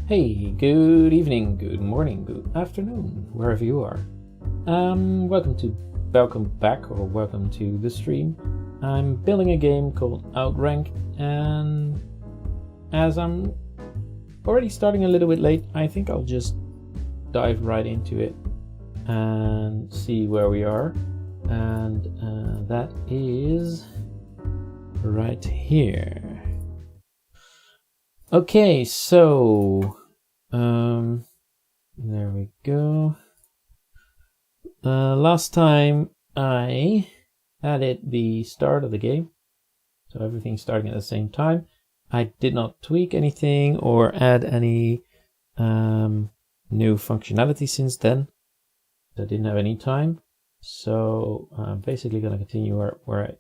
Hey, good evening, good morning, good afternoon, wherever you are. Welcome back, or welcome to the stream. I'm building a game called Outranked, and as I'm already starting a little bit late, I think I'll just dive right into it and see where we are. And that is right here. Okay, so there we go. Last time I added the start of the game, so everything's starting at the same time. I did not tweak anything or add any new functionality since then. I didn't have any time, so I'm basically going to continue where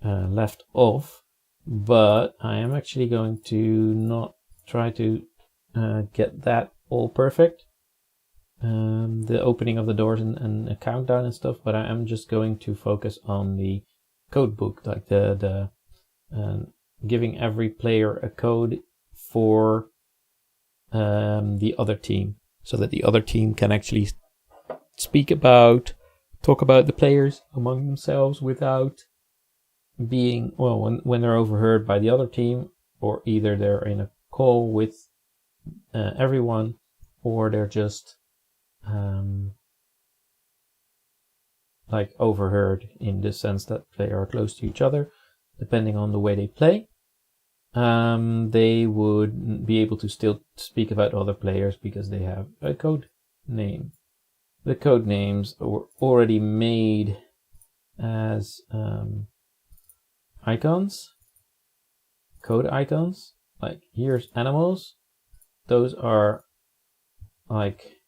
I left off, but I am actually going to not try to get that all perfect. The opening of the doors and a countdown and stuff, but I am just going to focus on the code book, like the giving every player a code for the other team, so that the other team can actually talk about the players among themselves without being, well, when they're overheard by the other team, or either they're in a call with everyone, or they're just like overheard in the sense that they are close to each other. Depending on the way they play, they would be able to still speak about other players because they have a code name. The code names were already made as icons, code icons. Like here's animals. Those are like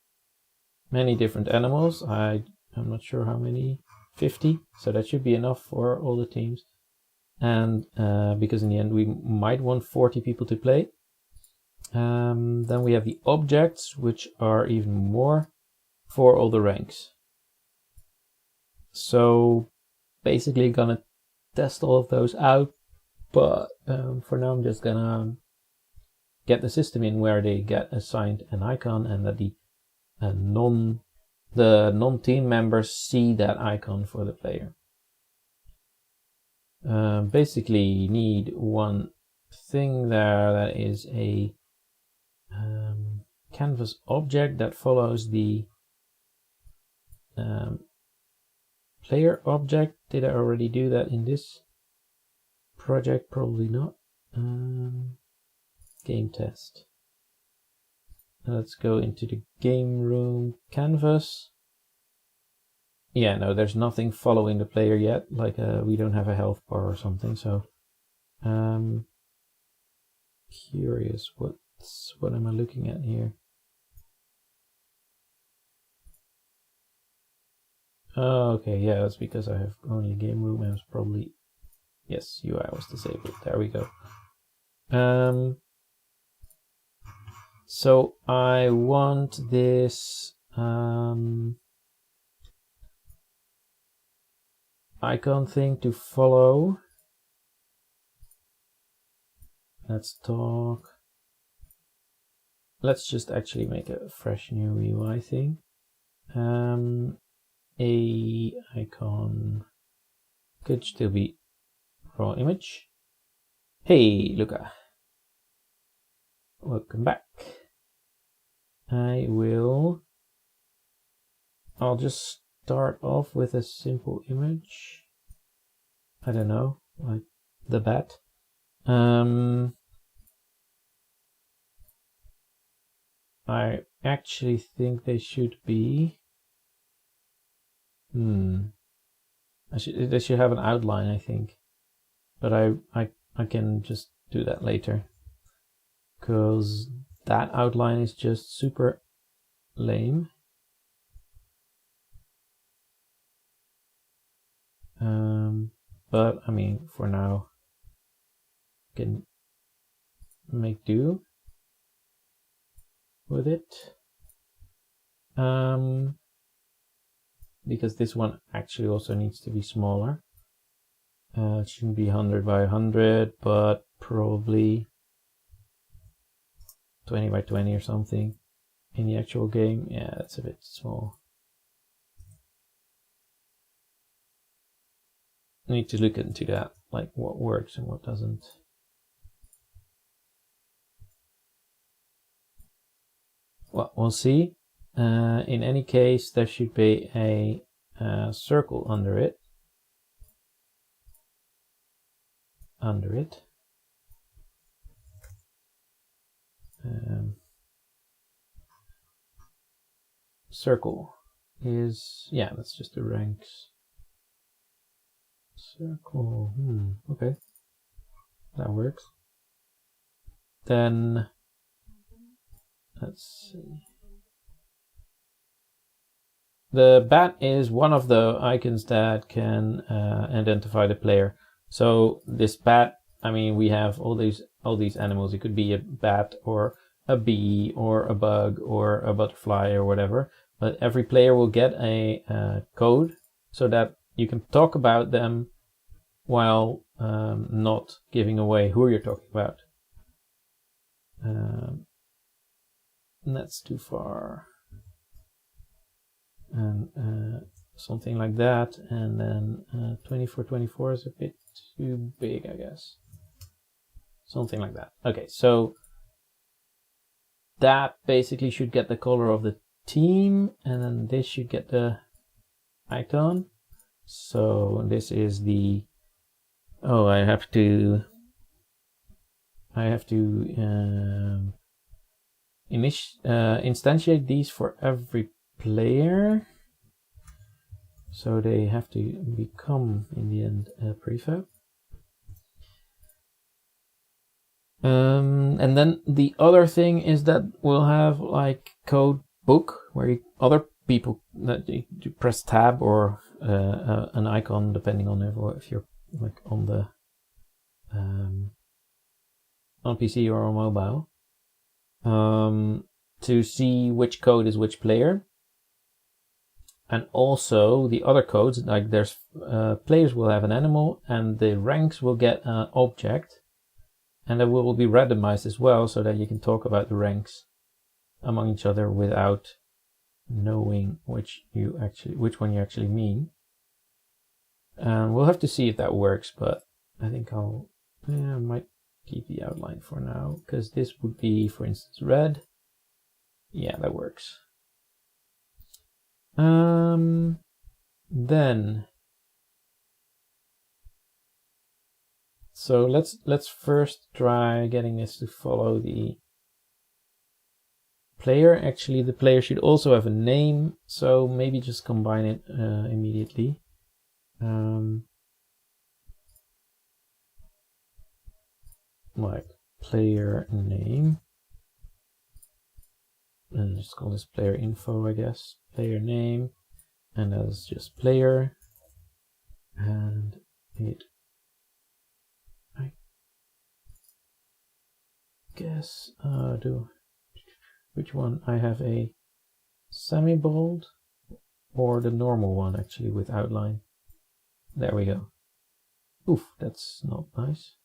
many different animals. I'm not sure how many, 50, so that should be enough for all the teams. And because in the end we might want 40 people to play. Then we have the objects, which are even more for all the ranks. So basically gonna test all of those out, but for now I'm just gonna get the system in where they get assigned an icon, and that the non-team members see that icon for the player. Basically need one thing there, that is a canvas object that follows the player object. Did I already do that in this project? Probably not. Game test. Let's go into the game room canvas. Yeah, no, there's nothing following the player yet. Like we don't have a health bar or something. So, curious, what am I looking at here? Oh, okay, yeah, that's because I have only game room. I was probably, yes, UI was disabled. There we go. So I want this icon thing to follow. Let's talk. Let's just actually make a fresh new UI thing. A icon could still be raw image. Hey, Luca. Welcome back. I'll just start off with a simple image. I don't know, like the bat. I actually think they should be. They should have an outline, I think. But I can just do that later, because that outline is just super lame. But I mean, for now, can make do with it. Because this one actually also needs to be smaller. It shouldn't be 100 by 100, but probably 20 by 20 or something in the actual game. Yeah, that's a bit small. I need to look into that, like what works and what doesn't. Well, we'll see. In any case, there should be a circle under it. Circle is, yeah, that's just the ranks. Circle, okay. That works. Then, let's see. The bat is one of the icons that can identify the player. So this bat, I mean, we have all these animals. It could be a bat or a bee or a bug or a butterfly or whatever. But every player will get a code so that you can talk about them while not giving away who you're talking about. That's too far. And something like that, and then 24 is a bit too big, I guess. Something like that. Okay, so that basically should get the color of the team, and then this should get the icon. So this is the, oh, I have to instantiate these for every player, so they have to become in the end a prefab. And then the other thing is that we'll have like code book where other people that you press tab or an icon depending on if you're like on the on PC or on mobile, to see which code is which player. And also the other codes, like there's players will have an animal and the ranks will get an object, and that will be randomized as well so that you can talk about the ranks among each other without knowing which one you actually mean. We'll have to see if that works, but I think I might keep the outline for now, because this would be, for instance, red. Yeah, that works. Then, so let's first try getting this to follow the player. Actually, the player should also have a name, so maybe just combine it immediately. Like player name, and just call this player info, I guess. Player name, and that's just player, and it, I guess, which one? I have a semi-bold or the normal one actually with outline. There we go. Oof, that's not nice.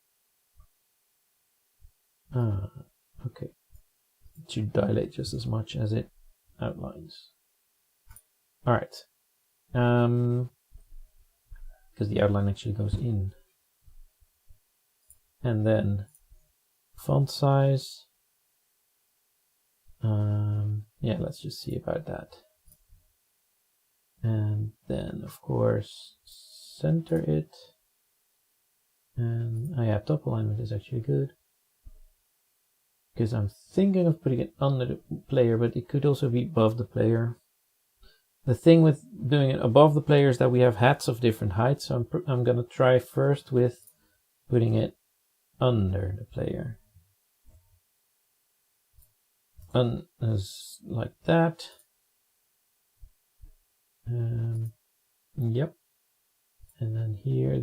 Okay. It should dilate just as much as it outlines. All right. Because the outline actually goes in. And then font size. Yeah, let's just see about that. And then, of course, center it. And top alignment is actually good, because I'm thinking of putting it under the player, but it could also be above the player. The thing with doing it above the player is that we have hats of different heights, so I'm gonna try first with putting it under the player. As like that. Yep. And then here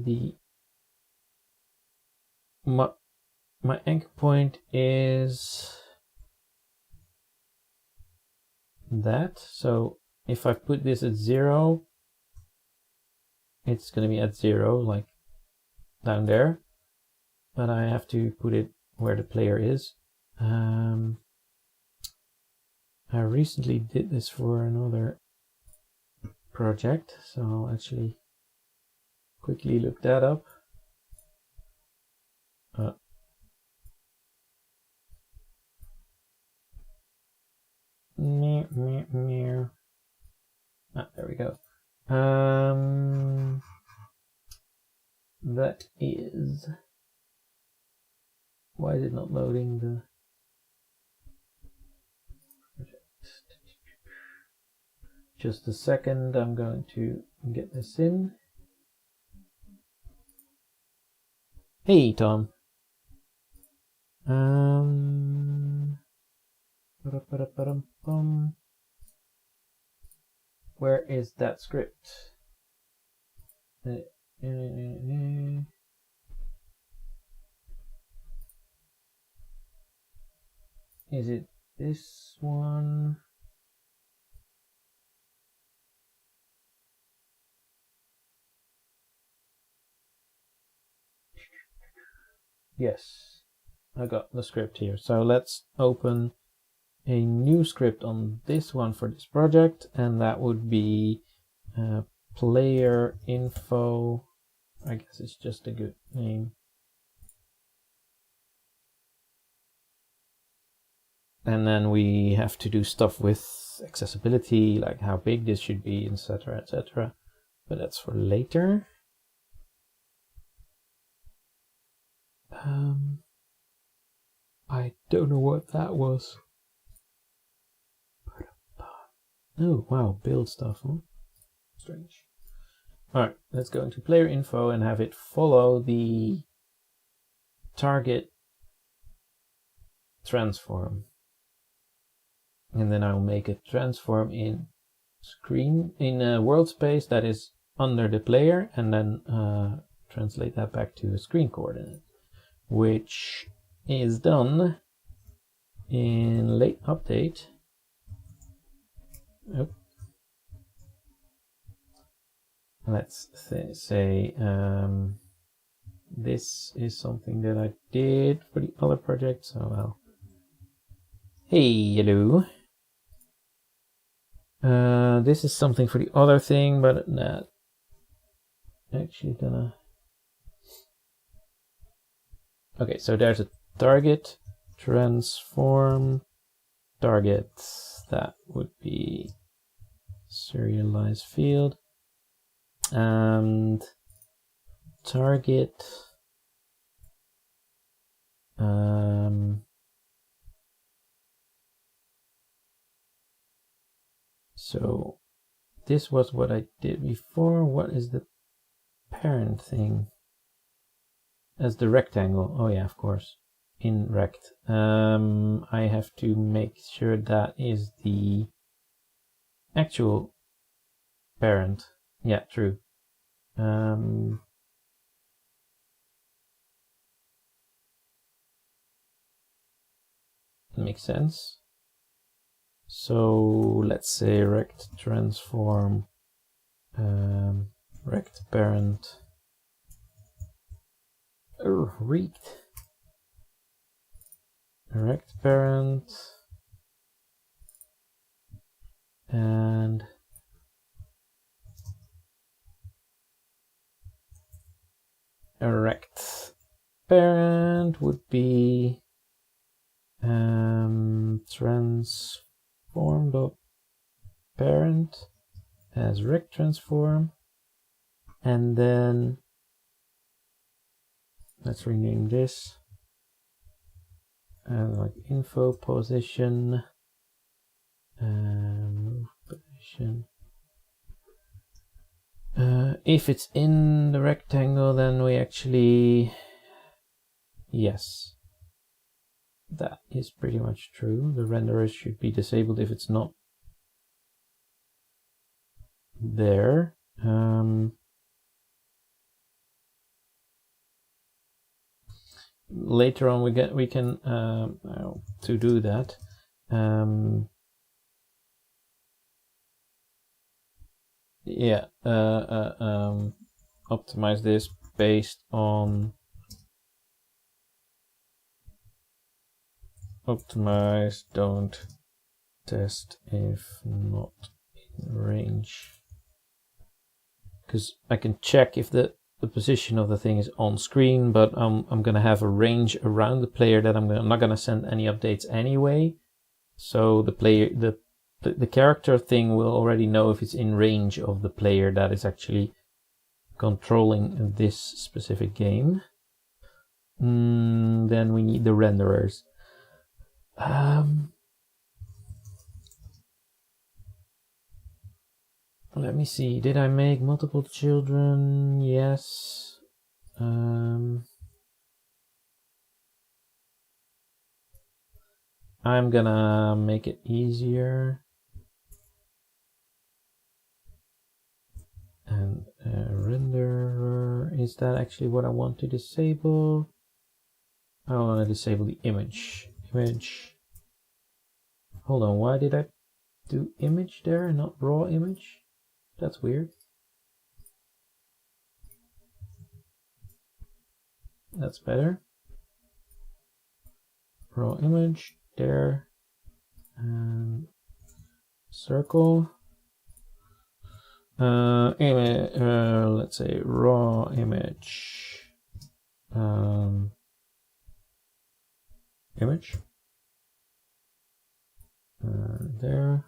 my anchor point is that. So if I put this at 0, it's going to be at 0, like down there. But I have to put it where the player is. I recently did this for another project, so I'll actually quickly look that up. There we go. That is... Why is it not loading the project? Just a second, I'm going to get this in. Hey, Tom. Where is that script? Is it this one? Yes, I got the script here. So let's open a new script on this one for this project, and that would be player info. I guess it's just a good name. And then we have to do stuff with accessibility, like how big this should be, etc., etc. But that's for later. I don't know what that was. Oh, wow, build stuff, huh? Strange. Alright, let's go into player info and have it follow the target transform. And then I'll make a transform in world space that is under the player, and then translate that back to a screen coordinate, which is done in late update. Oh. Let's say this is something that I did for the other project, so I'll... Hey, hello. This is something for the other thing, but not actually gonna... Okay, so there's a target, transform, target. That would be serialized field. And target so this was what I did before. What is the parent thing? As the rectangle. Oh yeah, of course, in rect. I have to make sure that is the actual parent. Yeah, true. Makes sense. So let's say rect transform rect parent rect parent and a rect parent would be transform.parent as rect transform, and then let's rename this like info position position. If it's in the rectangle, then we actually, yes, that is pretty much true. The renderer should be disabled if it's not there. Later on we can to do that optimize this based on optimize don't test if not in range. Because I can check if the position of the thing is on screen, but I'm gonna have a range around the player that I'm not gonna send any updates anyway. So the player, the character thing will already know if it's in range of the player that is actually controlling this specific game. Then we need the renderers. Let me see. Did I make multiple children? Yes. I'm gonna make it easier. And renderer, is that actually what I want to disable? I want to disable the image. Hold on, why did I do image there and not raw image? That's weird. That's better. Raw image there. And circle. Let's say raw image. Image. There.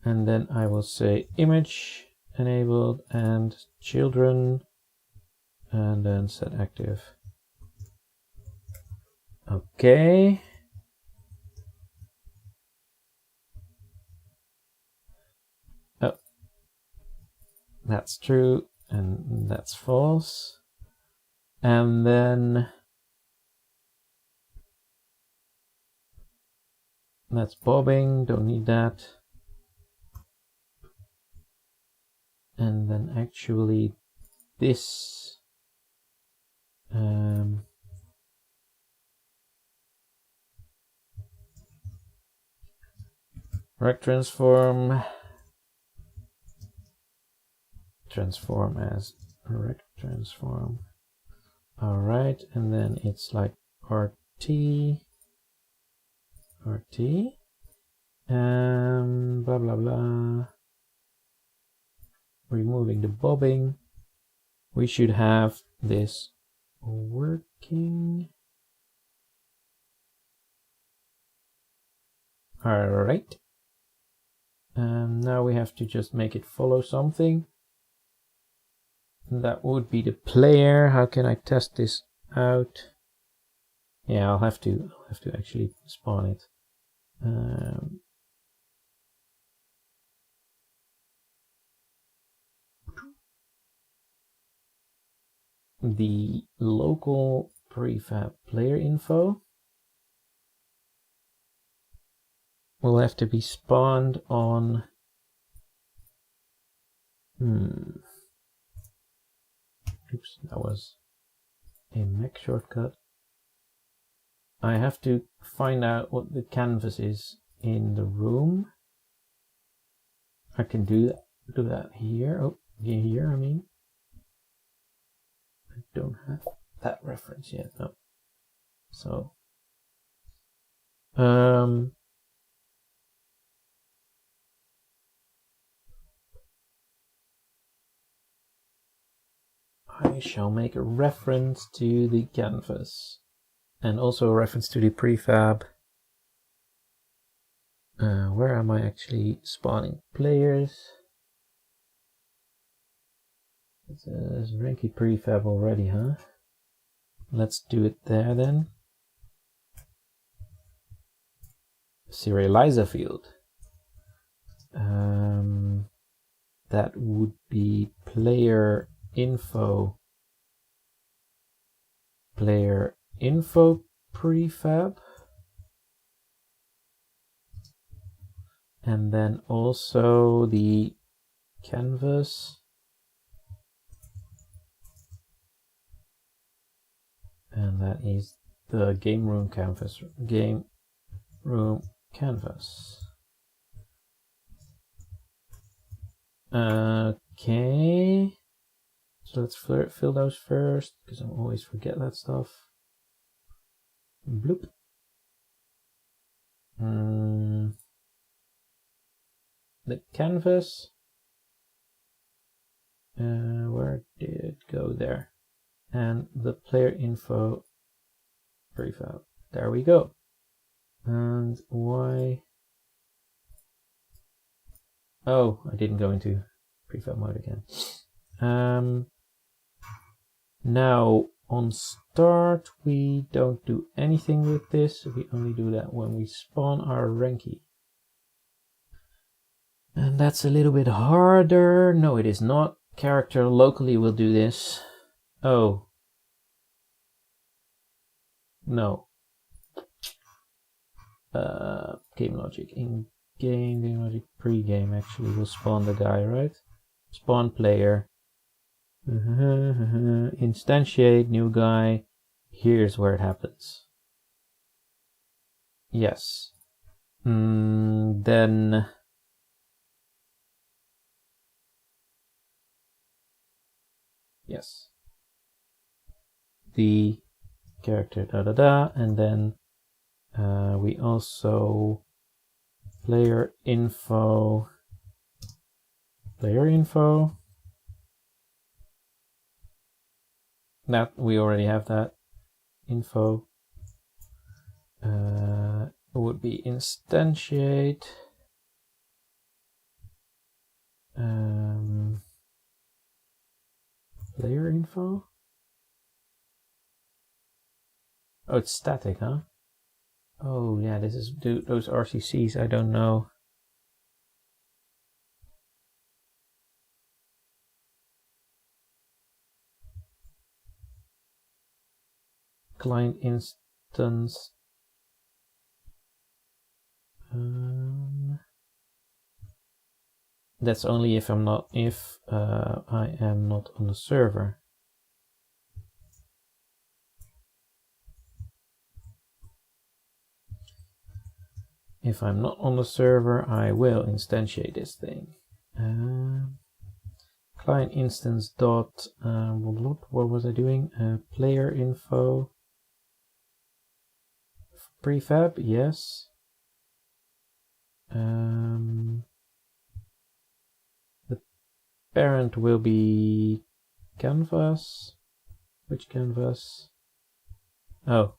And then I will say image enabled and children, and then set active. Okay. Oh, that's true, and that's false. And then that's bobbing, don't need that. And then actually this rect transform as rect transform. All right, and then it's like RT, blah blah blah. Removing the bobbing. We should have this working. All right. Now we have to just make it follow something. That would be the player. How can I test this out? Yeah, I'll have to actually spawn it. The local prefab player info will have to be spawned on. Oops, that was a Mac shortcut. I have to find out what the canvas is in the room. I can do that here. Oh, here, I mean. I don't have that reference yet, no. So, I shall make a reference to the canvas and also a reference to the prefab. Where am I actually spawning players? It's a ranky prefab already, huh? Let's do it there then. Serializer field. That would be player info prefab, and then also the canvas, and that is the game room canvas. Okay, so let's fill those first, because I always forget that stuff. Bloop. The canvas. Where did it go? There. And the player info prefab. There we go. And why? Oh, I didn't go into prefab mode again. Now on start, we don't do anything with this. We only do that when we spawn our ranky. And that's a little bit harder. No, it is not. Character locally will do this. Oh. No. Game logic. In game logic pre-game actually will spawn the guy, right? Spawn player. Instantiate new guy. Here's where it happens. Yes. Then yes. The character and then we also player info. That we already have that info. Would be instantiate. Player info. Oh, it's static, huh? Oh yeah, this is those RCCs. I don't know. Client instance. That's only if I am not on the server. If I'm not on the server, I will instantiate this thing. Client instance dot what was I doing? Player info prefab, yes. The parent will be canvas. Which canvas? Oh,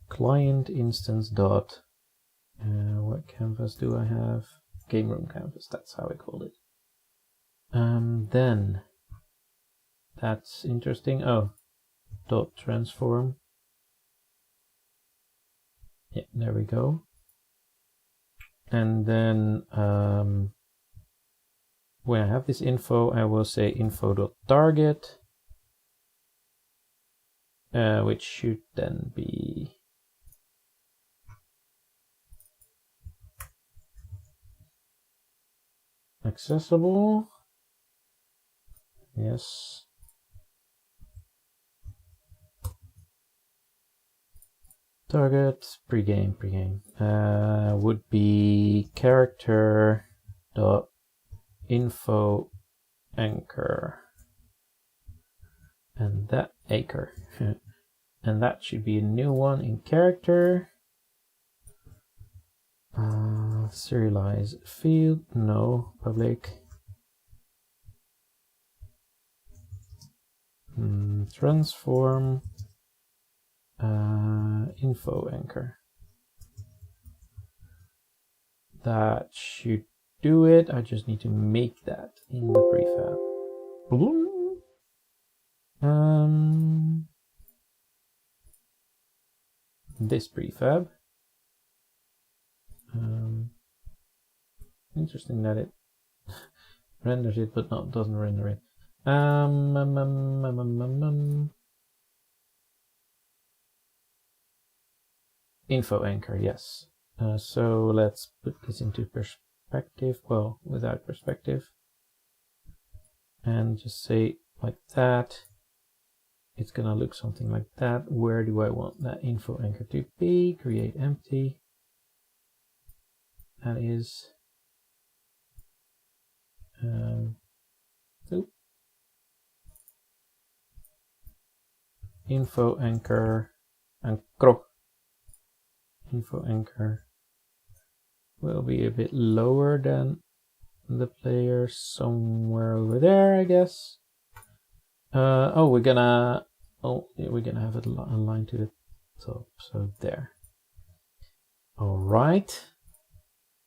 client instance dot. What canvas do I have? Game room canvas. That's how I called it. Then that's interesting. Oh, dot transform. Yeah, there we go. And then when I have this info, I will say info.target, which should then be accessible. Yes. Target pregame would be character dot info anchor, and that anchor and that should be a new one in character. Serialize field, no, public. Transform info anchor. That should do it. I just need to make that in the prefab. This prefab. Interesting that it renders it but doesn't render it. Info anchor, yes. So let's put this into perspective. Well, without perspective. And just say like that. It's gonna look something like that. Where do I want that info anchor to be? Create empty. That is info anchor ancro. info anchor will be a bit lower than the player, somewhere over there, I guess. We're gonna have it aligned to the top, so there. All right.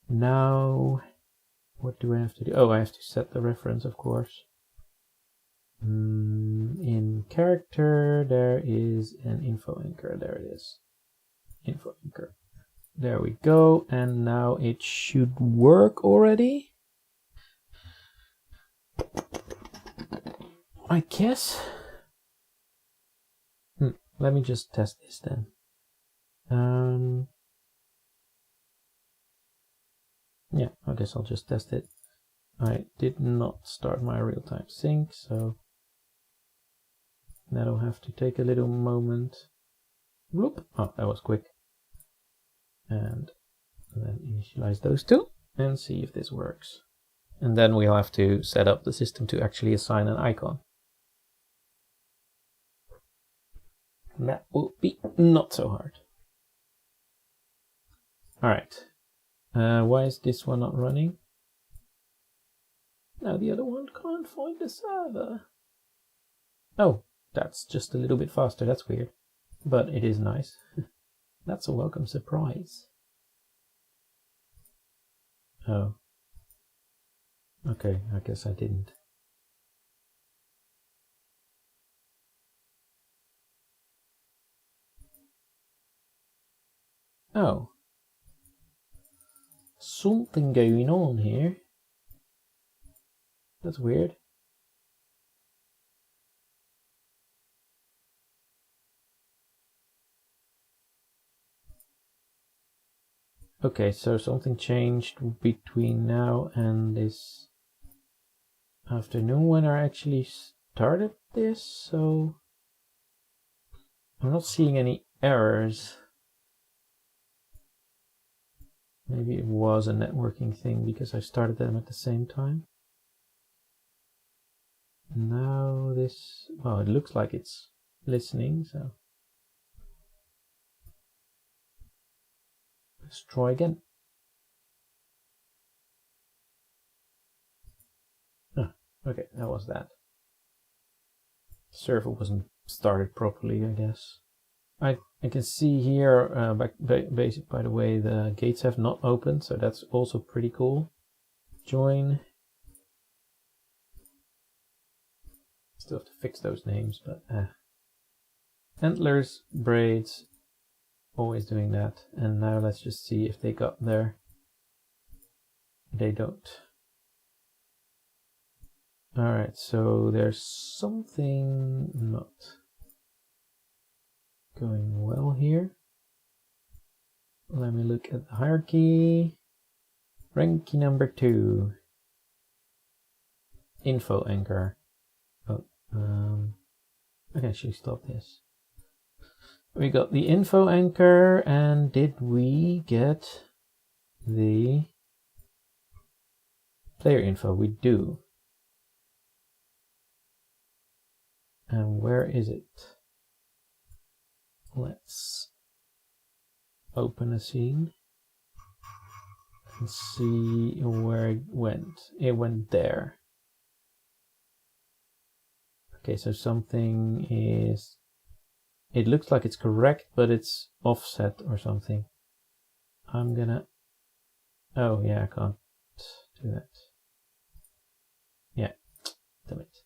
Now, what do I have to do? Oh, I have to set the reference, of course. In character, there is an info anchor. There it is. Info anchor. There we go. And now it should work already, I guess. Let me just test this then. Yeah, I guess I'll just test it. I did not start my real-time sync, so that'll have to take a little moment. Whoop. Oh, that was quick. And then initialize those two and see if this works. And then we'll have to set up the system to actually assign an icon. And that will be not so hard. All right. Why is this one not running? Now the other one can't find the server. Oh, that's just a little bit faster. That's weird. But it is nice. That's a welcome surprise. Oh. Okay, I guess I didn't. Oh. Something going on here. That's weird. Okay, so something changed between now and this afternoon when I actually started this, so I'm not seeing any errors. Maybe it was a networking thing because I started them at the same time. Now this, well, it looks like it's listening, so let's try again. Oh, okay, that was that. Server wasn't started properly, I guess. I can see here, by the way, the gates have not opened, so that's also pretty cool. Join. Still have to fix those names, but antlers, braids, always doing that. And now let's just see if they got there. They don't. Alright, so there's something not going well here. Let me look at the hierarchy. Rank number 2. Info anchor. Oh, I can actually stop this. We got the info anchor, and did we get the player info? We do. And where is it? Let's open a scene and see where it went. It went there. Okay, so something is... It looks like it's correct, but it's offset or something. I'm gonna... Oh, yeah, I can't do that. Yeah, damn it.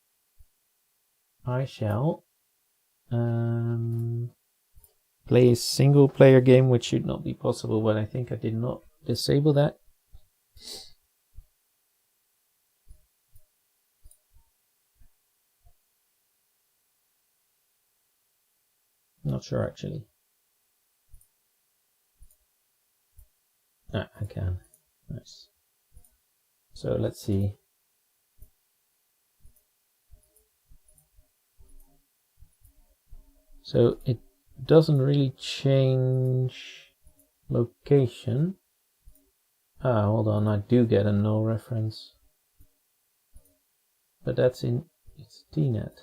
I shall play a single player game, which should not be possible, but I think I did not disable that. Not sure actually. Ah, I can. Nice. So let's see. So it doesn't really change location. Ah, hold on, I do get a null reference. But that's in it's DNet.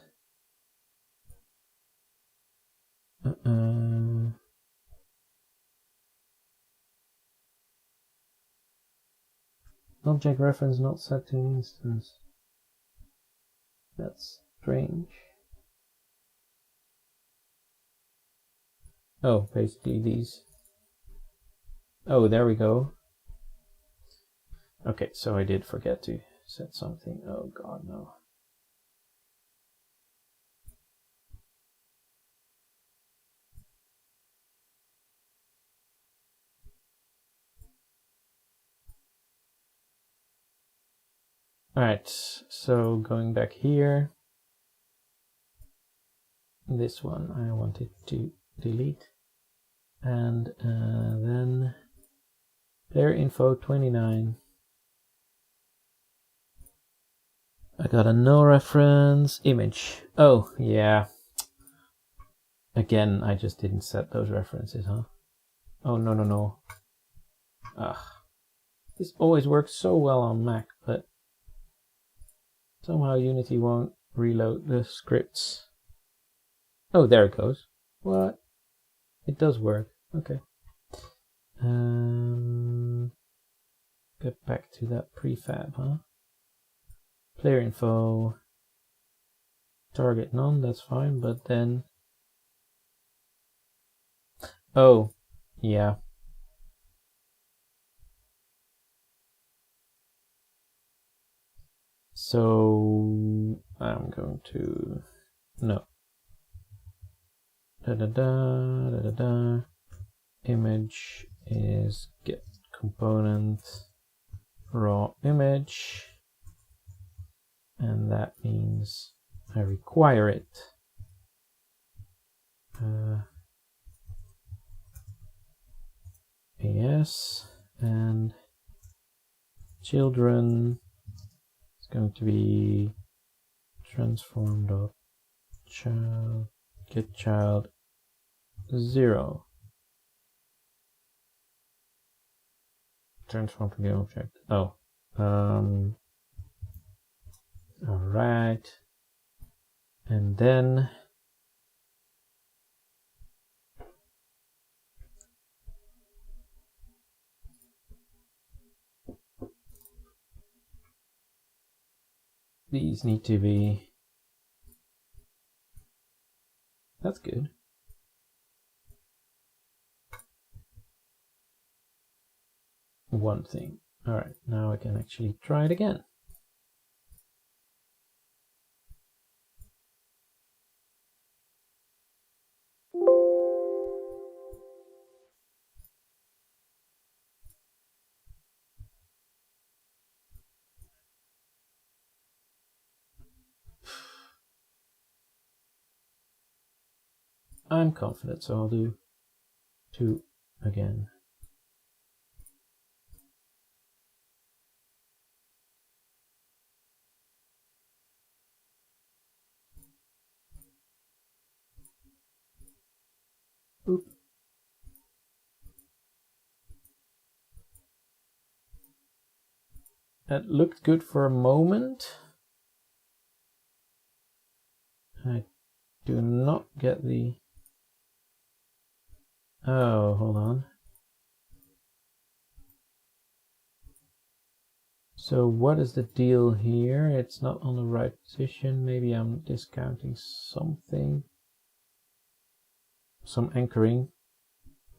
Object reference not set to instance. That's strange. Oh, basically these. Oh, there we go. Okay, so I did forget to set something. Oh god, no. Alright, so going back here. This one I wanted to delete. And then player info 29. I got a no reference image. Oh, yeah. Again, I just didn't set those references, huh? Oh, no, no, no. Ugh. This always works so well on Mac, but somehow Unity won't reload the scripts. Oh, there it goes. What? It does work. Okay. Get back to that prefab, huh? Player info. Target none, that's fine, but then... Oh, yeah. So I'm going to... No. Image is get component raw image, and that means I require it. AS and children is going to be transform.child get child 0. Transform to the object. Oh. Alright. And then these need to be... That's good. One thing. Alright, now I can actually try it again. I'm confident, so I'll do 2 again. Oop. That looked good for a moment. I do not get the... Oh, hold on. So what is the deal here? It's not on the right position. Maybe I'm discounting something. Some anchoring.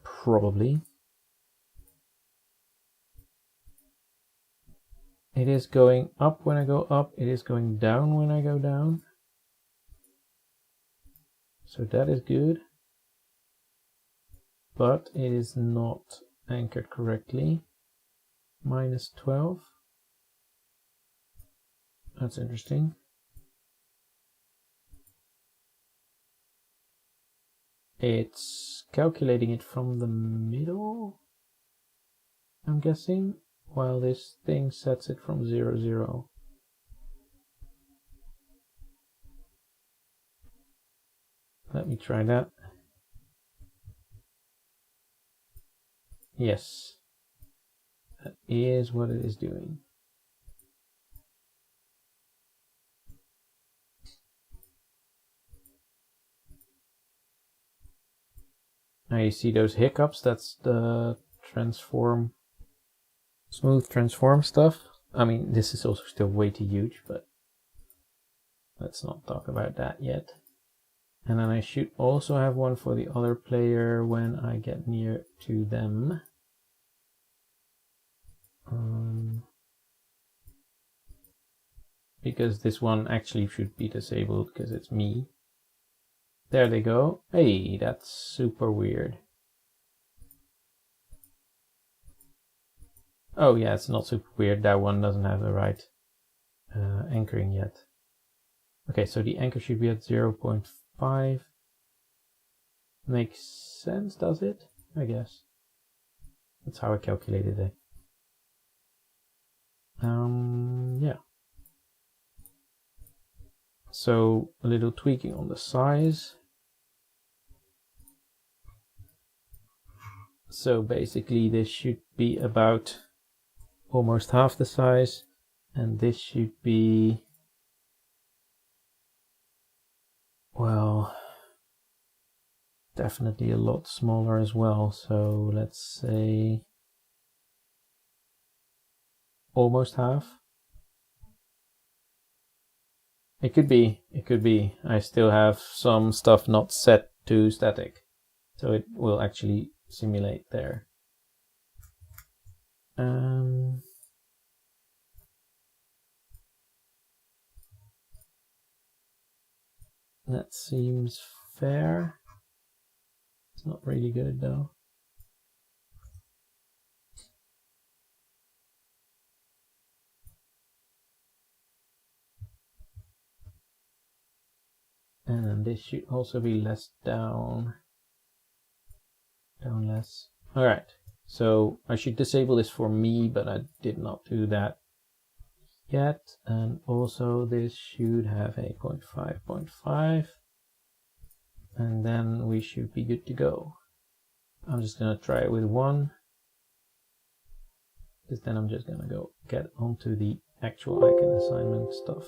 Probably. It is going up when I go up. It is going down when I go down. So that is good. But it is not anchored correctly. -12. That's interesting. It's calculating it from the middle, I'm guessing, while this thing sets it from 0, 0. Let me try that. Yes, that is what it is doing. Now you see those hiccups, that's the transform, smooth transform stuff. I mean, this is also still way too huge, but let's not talk about that yet. And then I should also have one for the other player when I get near to them. Because this one actually should be disabled because it's me. There they go. Hey, that's super weird. Oh yeah, it's not super weird. That one doesn't have the right anchoring yet. Okay, so the anchor should be at 0.5. Makes sense, does it? I guess. That's how I calculated it. Yeah. So a little tweaking on the size. So basically this should be about almost half the size, and this should be, well, definitely a lot smaller as well. So let's say almost half. It could be. I still have some stuff not set to static, so it will actually simulate there. That seems fair. It's not really good though. And then this should also be less down. Down less. Alright, so I should disable this for me, but I did not do that yet. And also this should have a 0.5. And then we should be good to go. I'm just gonna try it with one, because then I'm just gonna go get onto the actual icon assignment stuff.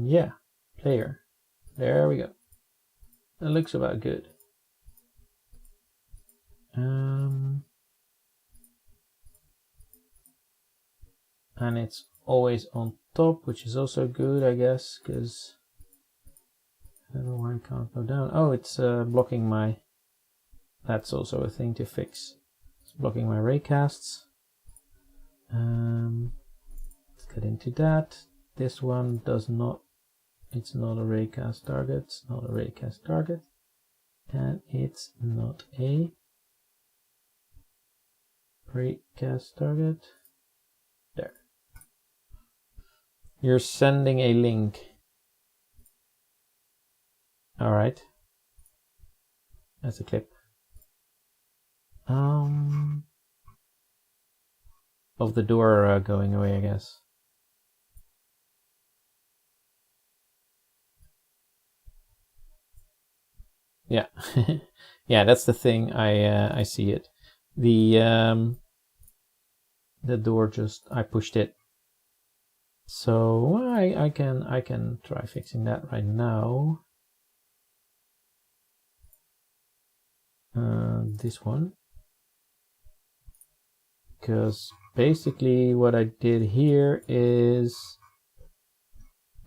Yeah, player. There we go. That looks about good. And it's always on top, which is also good, I guess, because I don't know why I can't go down. Oh, it's blocking my... That's also a thing to fix. It's blocking my raycasts. Let's get into that. This one does not... It's not a raycast target. It's not a raycast target. And it's not a raycast target. There. You're sending a link. Alright. That's a clip. Of the door going away, I guess. Yeah. Yeah, that's the thing. I see it. The door just, I pushed it. So I can try fixing that right now. This one, because basically what I did here is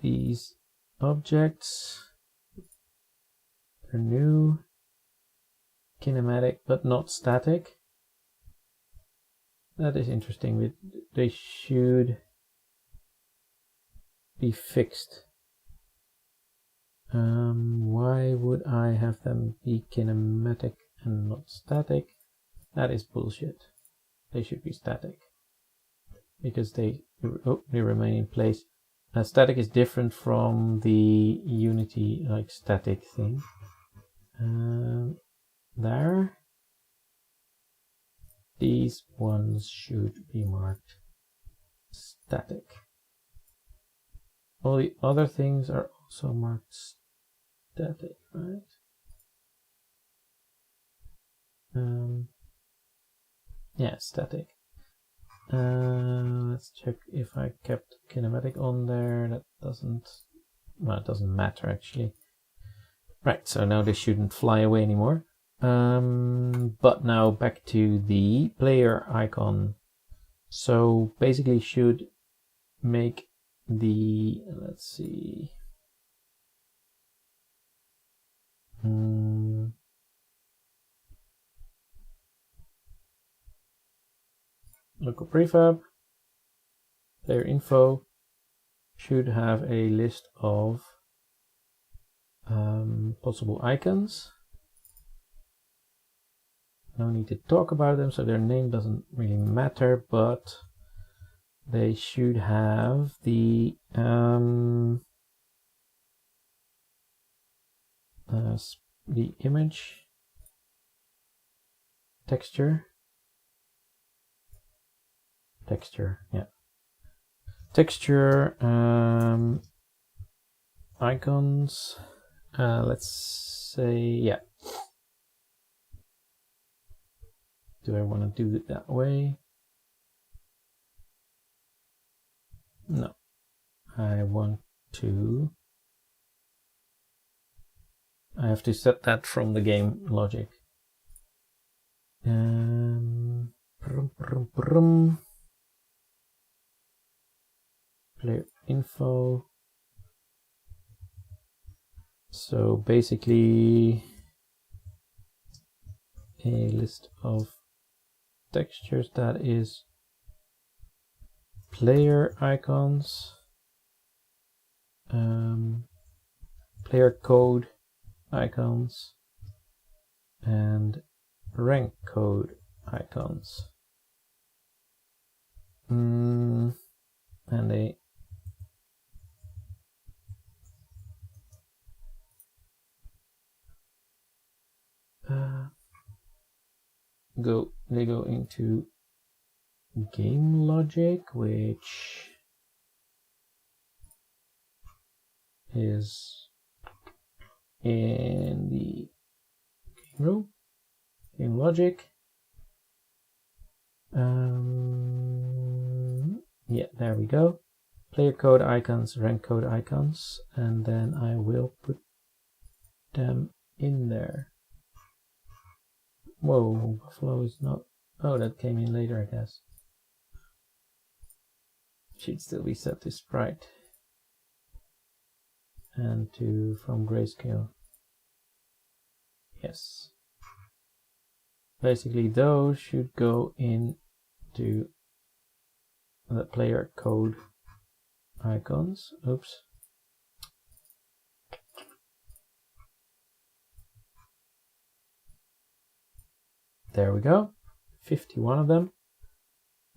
these objects are new, kinematic but not static. That is interesting. They should be fixed. Why would I have them be kinematic and not static? That is bullshit. They should be static because they remain in place. Static is different from the Unity like static thing. There. These ones should be marked static. All the other things are also marked static, right? Yeah, static. Let's check if I kept kinematic on there. That doesn't, well, it doesn't matter actually. Right, so now they shouldn't fly away anymore. But now back to the player icon. So basically should make the, let's see. Local prefab, player info should have a list of possible icons. No need to talk about them, so their name doesn't really matter, but they should have the image, texture, yeah, texture, icons. Let's say, yeah. Do I want to do it that way? No, I want to. I have to set that from the game logic. Player info. So basically a list of textures that is player icons, player code icons, and rank code icons. And they go into game logic, which is in the game room, game logic. Yeah, there we go. Player code icons, rank code icons, and then I will put them in there. Whoa, Buffalo is not. Oh, that came in later, I guess. Should still be set to sprite and to from grayscale. Yes. Basically, those should go into the player code icons. Oops. There we go. 51 of them.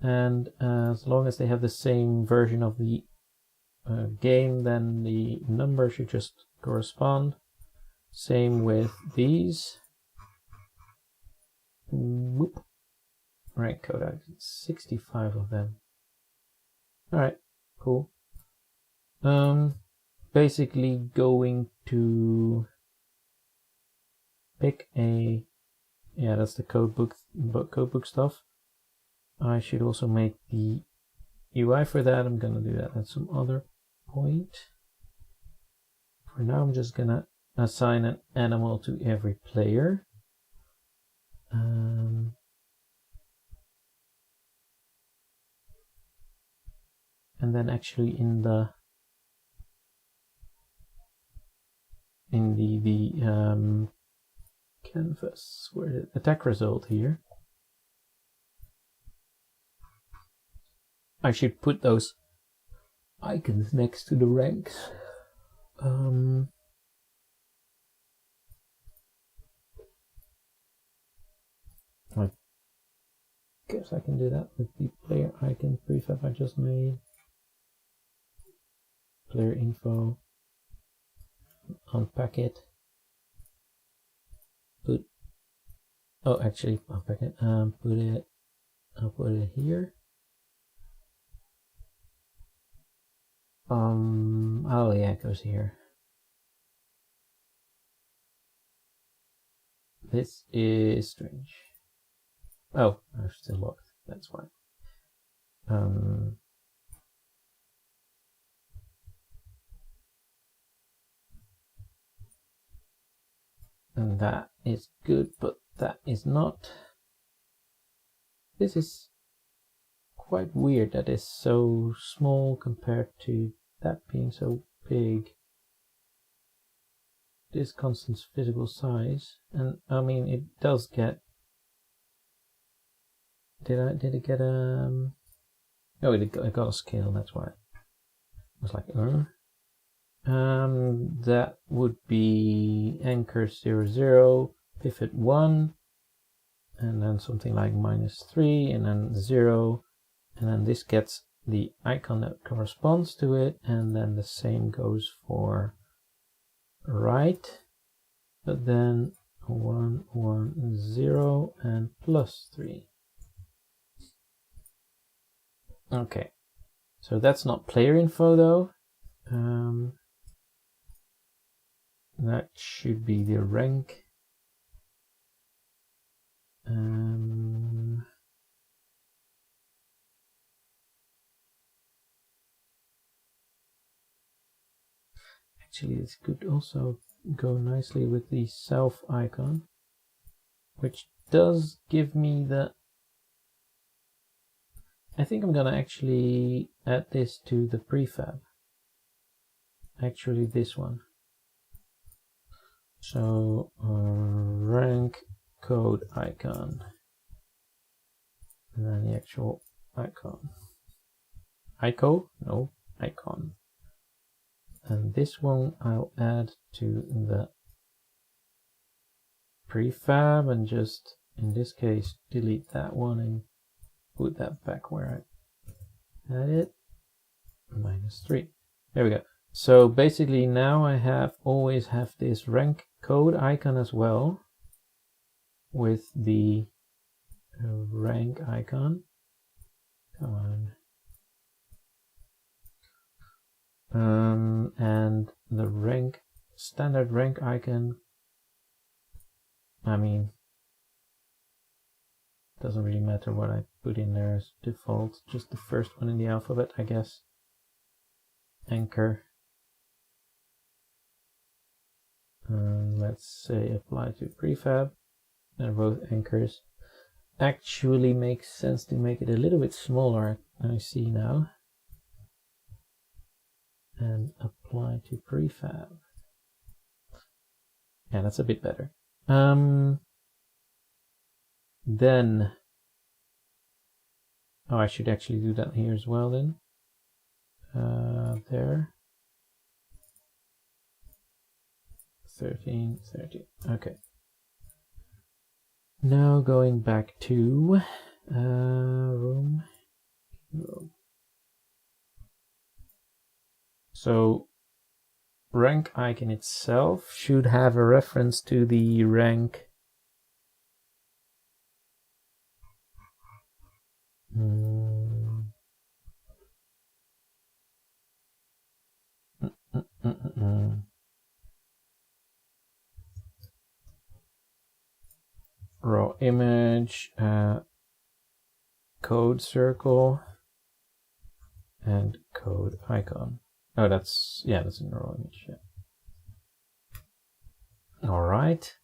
And as long as they have the same version of the game, then the number should just correspond. Same with these. Whoop. Rank code icons. 65 of them. Alright, cool. Basically going to pick a, yeah, that's the codebook stuff. I should also make the UI for that. I'm gonna do that at some other point. For now, I'm just gonna assign an animal to every player. And then actually in the canvas, where the attack result here, I should put those icons next to the ranks. I guess I can do that with the player icon prefab I just made. Player info, unpack it, put, oh actually unpack it, I'll put it here. Oh yeah, it goes here. This is strange. Oh, I'm still locked, that's why. And that is good, but that is not. This is quite weird that is so small compared to that being so big. This constant physical size, and I mean it does get. Did it get oh, it got a scale. That's why. I was like, that would be anchor 0, 0, pivot 1, and then something like -3, and then 0, and then this gets the icon that corresponds to it, and then the same goes for right, but then 1, 1, 0, and +3. Okay, so that's not player info though. That should be the rank. Actually, this could also go nicely with the self icon, which does give me the. I think I'm gonna actually add this to the prefab. Actually, this one. So rank code icon, and then the actual icon. Icon? No, icon. And this one I'll add to the prefab and just, in this case, delete that one and put that back where I had it. -3. There we go. So basically now I always have this rank code icon as well with the rank icon. Come on. And the standard rank icon, I mean, doesn't really matter what I put in there as default, just the first one in the alphabet, I guess. Anchor. Let's say apply to prefab. They're both anchors. Actually makes sense to make it a little bit smaller, I see now. And apply to prefab. Yeah, that's a bit better. Then, oh, I should actually do that here as well then. There. 13, 13. Okay. Now going back to room. So rank icon itself should have a reference to the rank. Raw image, code circle, and code icon. Oh, that's in the raw image. Yeah. All right.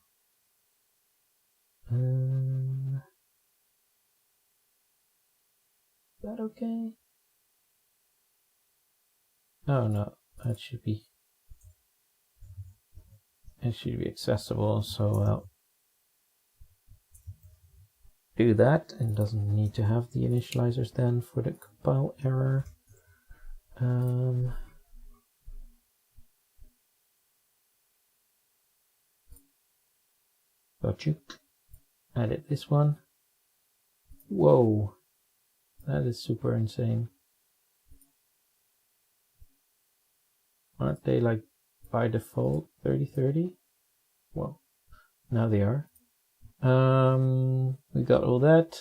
Is that okay? Oh no, that should be. It should be accessible, so I'll do that. It doesn't need to have the initializers then for the compile error. Got you. Added this one. Whoa, that is super insane. Aren't they like by default 30/30? Well, now they are. We got all that.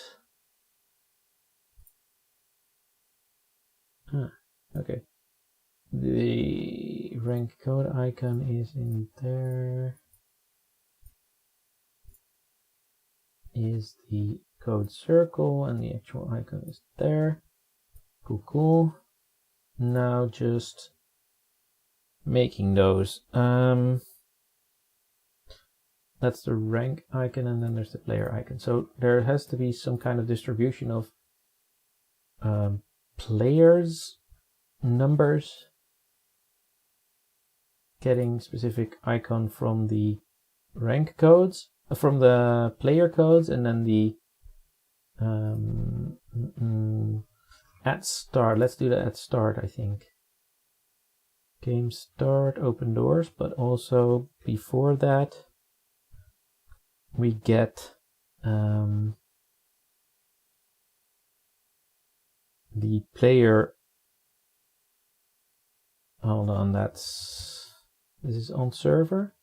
Okay. The rank code icon is in there. Is the code circle, and the actual icon is there. Cool. Now just making those. That's the rank icon, and then there's the player icon. So there has to be some kind of distribution of players, numbers, getting specific icon from the rank codes, from the player codes, and then the at start. Let's do that at start, I think. Game start, open doors, but also before that we get the player. Hold on, this is on server.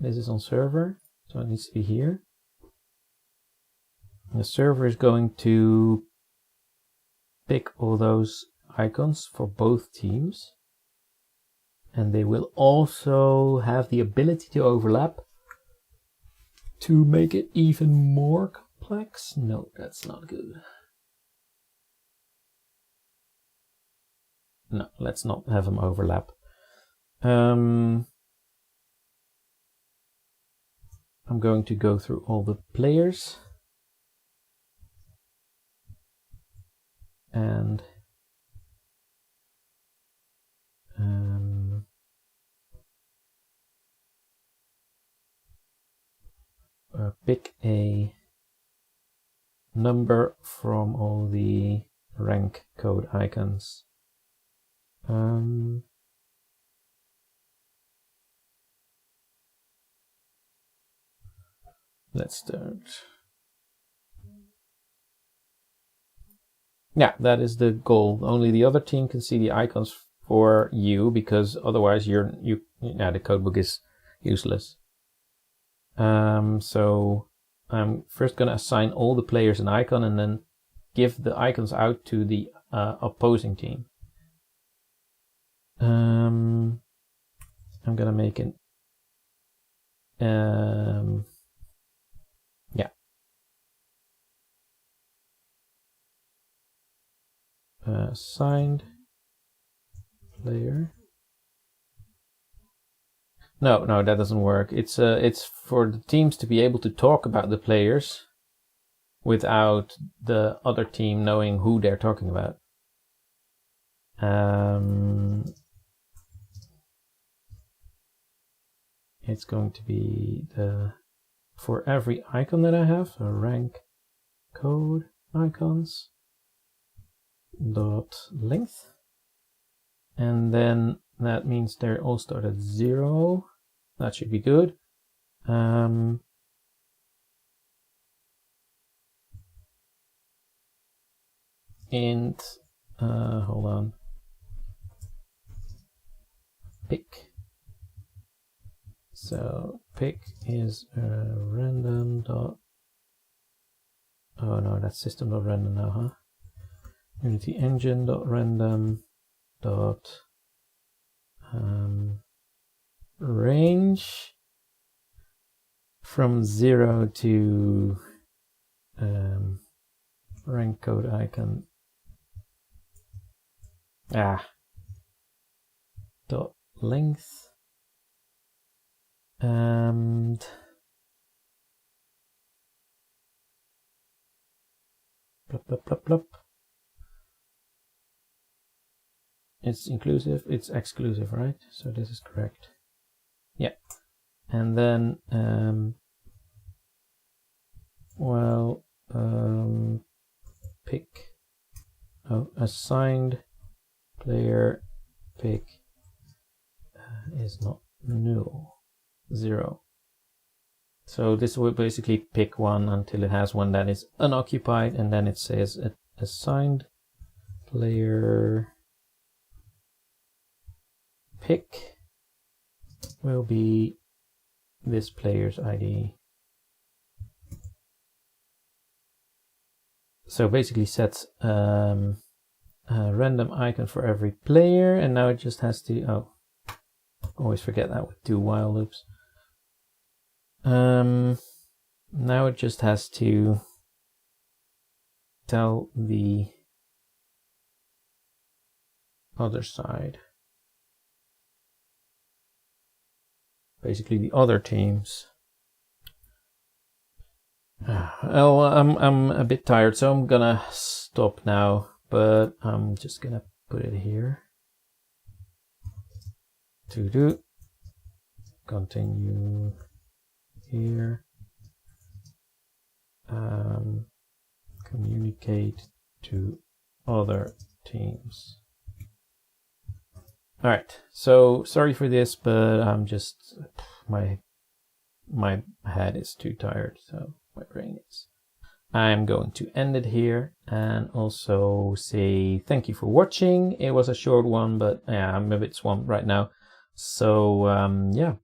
This is on server, so it needs to be here. The server is going to pick all those icons for both teams, and they will also have the ability to overlap to make it even more complex. No, that's not good. No, let's not have them overlap. I'm going to go through all the players and pick a number from all the rank code icons. Let's start. Yeah, that is the goal. Only the other team can see the icons for you, because otherwise the codebook is useless. So I'm first gonna assign all the players an icon and then give the icons out to the opposing team. I'm gonna make an assigned player. No, that doesn't work. It's for the teams to be able to talk about the players without the other team knowing who they're talking about. It's going to be for every icon that I have, a rank code icons dot length, and then that means they all start at 0. That should be good. Int hold on, pick. So pick is random dot, oh no, that's system dot random now, huh? Unity engine dot random dot range from 0 to rank code icon dot length, and plop. It's inclusive, it's exclusive, right? So this is correct. Yeah. And then pick assigned player pick is not null, 0. So this will basically pick one until it has one that is unoccupied, and then it says assigned player pick will be this player's ID. So basically sets a random icon for every player, and now it just has to, always forget that with 2 while loops. Now it just has to tell the other side. Basically the other teams. Oh, I'm a bit tired, so I'm gonna stop now, but I'm just gonna put it here. To do. Continue here. Communicate to other teams. All right, so sorry for this, but I'm just, my head is too tired, so my brain is. I'm going to end it here and also say thank you for watching. It was a short one, but yeah, I'm a bit swamped right now. So yeah,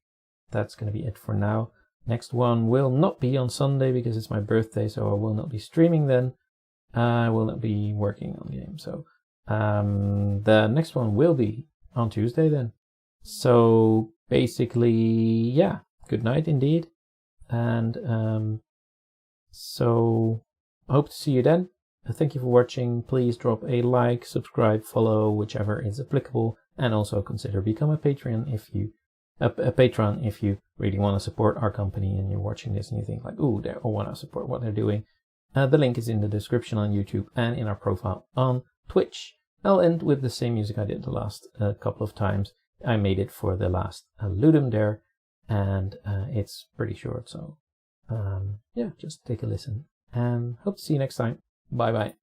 that's going to be it for now. Next one will not be on Sunday because it's my birthday, so I will not be streaming then. I will not be working on games. So the next one will be on Tuesday then. So basically, yeah, good night indeed. And so I hope to see you then. Thank you for watching. Please drop a like, subscribe, follow, whichever is applicable, and also consider become a Patreon if you really want to support our company and you're watching this and you think like, ooh, I want to support what they're doing. The link is in the description on YouTube and in our profile on Twitch. I'll end with the same music I did the last couple of times. I made it for the last Ludum there, and it's pretty short, so yeah, just take a listen and hope to see you next time. Bye bye.